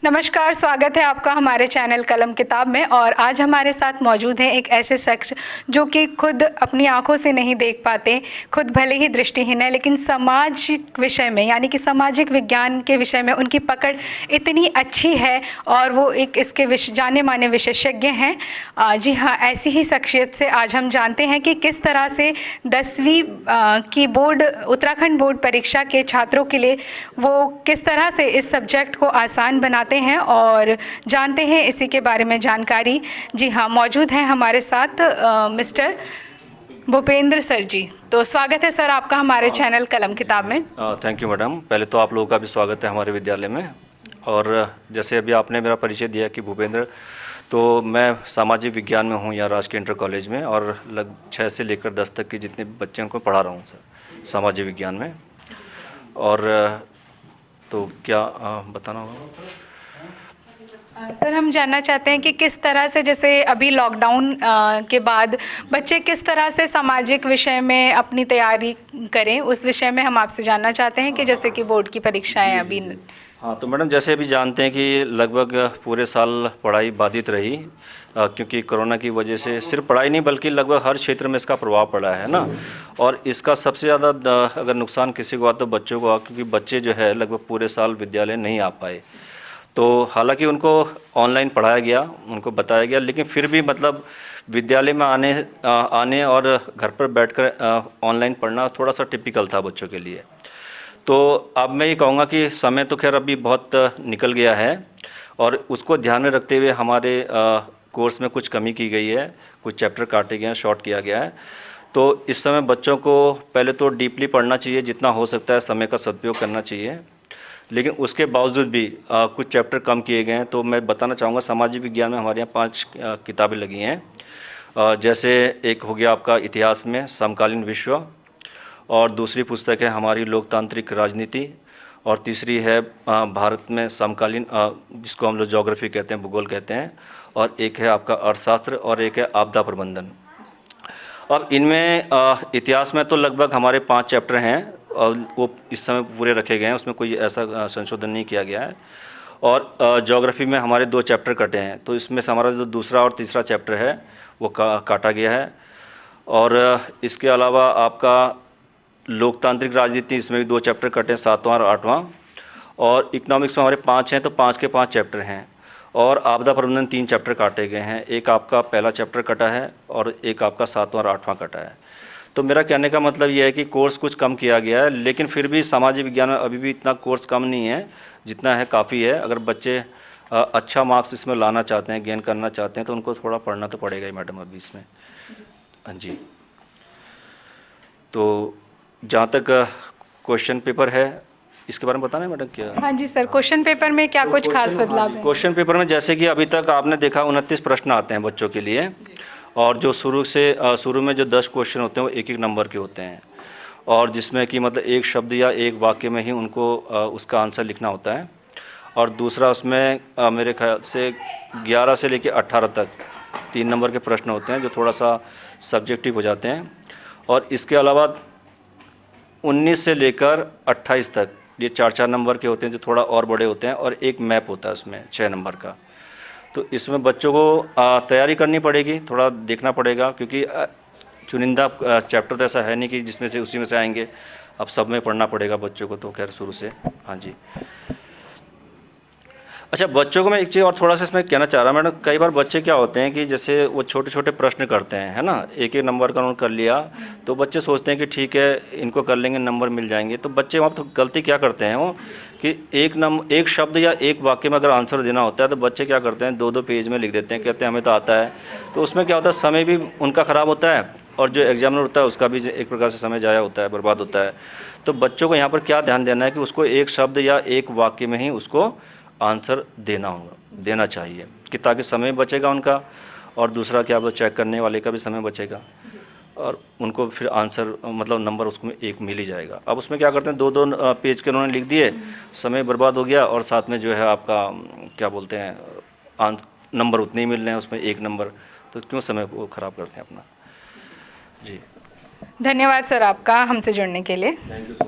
नमस्कार, स्वागत है आपका हमारे चैनल कलम किताब में। और आज हमारे साथ मौजूद हैं एक ऐसे शख्स जो कि खुद अपनी आंखों से नहीं देख पाते, खुद भले ही दृष्टिहीन है, लेकिन सामाजिक विषय में यानी कि सामाजिक विज्ञान के विषय में उनकी पकड़ इतनी अच्छी है और वो एक इसके जाने माने विशेषज्ञ हैं। जी हाँ, ऐसी ही शख्सियत से आज हम जानते हैं कि किस तरह से 10वीं की उत्तराखंड बोर्ड परीक्षा के छात्रों के लिए वो किस तरह से इस सब्जेक्ट को आसान बनाते हैं और जानते हैं इसी के बारे में जानकारी। जी हाँ, मौजूद हैं हमारे साथ मिस्टर भूपेंद्र सर जी। तो स्वागत है सर आपका हमारे चैनल कलम किताब में। Thank you madam. पहले तो आप लोगों का भी स्वागत है हमारे विद्यालय में। और जैसे अभी आपने मेरा परिचय दिया कि भूपेंद्र, तो मैं सामाजिक विज्ञान में हूँ यहाँ राजकीय इंटर कॉलेज में, और 6 से लेकर 10 तक के जितने बच्चे उनको पढ़ा रहा हूँ सर सामाजिक विज्ञान में। और तो क्या बताना होगा सर? हम जानना चाहते हैं कि किस तरह से, जैसे अभी लॉकडाउन के बाद बच्चे किस तरह से सामाजिक विषय में अपनी तैयारी करें, उस विषय में हम आपसे जानना चाहते हैं कि जैसे कि बोर्ड की परीक्षाएं अभी। हाँ, तो मैडम जैसे अभी जानते हैं कि लगभग पूरे साल पढ़ाई बाधित रही, क्योंकि कोरोना की वजह से सिर्फ पढ़ाई नहीं बल्कि लगभग हर क्षेत्र में इसका प्रभाव पड़ा है ना। और इसका सबसे ज़्यादा अगर नुकसान किसी को हुआ तो बच्चों को हुआ, क्योंकि बच्चे जो है लगभग पूरे साल विद्यालय नहीं आ पाए। तो हालांकि उनको ऑनलाइन पढ़ाया गया, उनको बताया गया, लेकिन फिर भी मतलब विद्यालय में आने और घर पर बैठकर ऑनलाइन पढ़ना थोड़ा सा टिपिकल था बच्चों के लिए। तो अब मैं ये कहूँगा कि समय तो खैर अभी बहुत निकल गया है, और उसको ध्यान में रखते हुए हमारे कोर्स में कुछ कमी की गई है, कुछ चैप्टर काटे गए हैं, शॉर्ट किया गया है। तो इस समय बच्चों को पहले तो डीपली पढ़ना चाहिए, जितना हो सकता है समय का सदुपयोग करना चाहिए, लेकिन उसके बावजूद भी कुछ चैप्टर कम किए गए हैं। तो मैं बताना चाहूँगा, सामाजिक विज्ञान में हमारे यहाँ 5 किताबें लगी हैं। जैसे एक हो गया आपका इतिहास में समकालीन विश्व, और दूसरी पुस्तक है हमारी लोकतांत्रिक राजनीति, और तीसरी है भारत में समकालीन, जिसको हम लोग ज्योग्राफी कहते हैं, भूगोल कहते हैं, और एक है आपका अर्थशास्त्र, और एक है आपदा प्रबंधन। अब इनमें इतिहास में तो लगभग हमारे 5 चैप्टर हैं, और वो इस समय पूरे रखे गए हैं, उसमें कोई ऐसा संशोधन नहीं किया गया है। और ज्योग्राफी में हमारे 2 चैप्टर कटे हैं, तो इसमें से हमारा जो दूसरा और तीसरा चैप्टर है वो काटा गया है। और इसके अलावा आपका लोकतांत्रिक राजनीति, इसमें भी 2 चैप्टर कटे हैं, 7वां और 8वां। और इकोनॉमिक्स में हमारे 5 हैं, तो 5 के 5 चैप्टर हैं। और आपदा प्रबंधन 3 चैप्टर काटे गए हैं, एक आपका पहला चैप्टर कटा है और एक आपका 7वां और 8वां कटा है। तो मेरा कहने का मतलब ये है कि कोर्स कुछ कम किया गया है, लेकिन फिर भी सामाजिक विज्ञान में अभी भी इतना कोर्स कम नहीं है, जितना है काफ़ी है। अगर बच्चे अच्छा मार्क्स इसमें लाना चाहते हैं, गेन करना चाहते हैं, तो उनको थोड़ा पढ़ना तो पड़ेगा ही मैडम अभी इसमें। हाँ जी। तो जहाँ तक क्वेश्चन पेपर है, इसके बारे में बताना है मैडम क्या? हाँ जी सर, क्वेश्चन पेपर में क्या कुछ खास बदलाव है? क्वेश्चन पेपर में जैसे कि अभी तक आपने देखा 29 प्रश्न आते हैं बच्चों के लिए, और जो शुरू में जो 10 क्वेश्चन होते हैं वो 1-1 नंबर के होते हैं, और जिसमें कि मतलब एक शब्द या एक वाक्य में ही उनको उसका आंसर लिखना होता है। और दूसरा उसमें मेरे ख्याल से 11 से लेकर 18 तक 3 नंबर के प्रश्न होते हैं, जो थोड़ा सा सब्जेक्टिव हो जाते हैं। और इसके अलावा 19 से लेकर 28 तक ये 4-4 नंबर के होते हैं, जो थोड़ा और बड़े होते हैं, और एक मैप होता है उसमें 6 नंबर का। तो इसमें बच्चों को तैयारी करनी पड़ेगी, थोड़ा देखना पड़ेगा, क्योंकि चुनिंदा चैप्टर तो ऐसा है नहीं कि जिसमें से उसी में से आएंगे, अब सब में पढ़ना पड़ेगा बच्चों को, तो खैर शुरू से। हाँ जी। अच्छा, बच्चों को मैं एक चीज़ और थोड़ा सा इसमें कहना चाह रहा हूँ मैडम, कई बार बच्चे क्या होते हैं कि जैसे वो छोटे छोटे प्रश्न करते हैं, है ना, 1-1 नंबर का उन्होंने कर लिया, तो बच्चे सोचते हैं कि ठीक है इनको कर लेंगे, नंबर मिल जाएंगे। तो बच्चे वहाँ तो गलती क्या करते हैं वो, कि एक शब्द या एक वाक्य में अगर आंसर देना होता है, तो बच्चे क्या करते हैं 2-2 पेज में लिख देते हैं, कहते हैं हमें तो आता है। तो उसमें क्या होता है, समय भी उनका ख़राब होता है, और जो एग्जामिनर होता है उसका भी एक प्रकार से समय जाया होता है, बर्बाद होता है। तो बच्चों को यहाँ पर क्या ध्यान देना है कि उसको एक शब्द या एक वाक्य में ही उसको आंसर देना चाहिए, कि ताकि समय बचेगा उनका, और दूसरा क्या वो चेक करने वाले का भी समय बचेगा, और उनको फिर आंसर मतलब नंबर उसमें एक मिल ही जाएगा। अब उसमें क्या करते हैं 2-2 पेज के उन्होंने लिख दिए, समय बर्बाद हो गया, और साथ में जो है आपका क्या बोलते हैं नंबर उतने ही मिल रहे हैं, उसमें 1 नंबर, तो क्यों समय वो ख़राब करते हैं अपना। जी, धन्यवाद सर आपका हमसे जुड़ने के लिए। Thank you so much.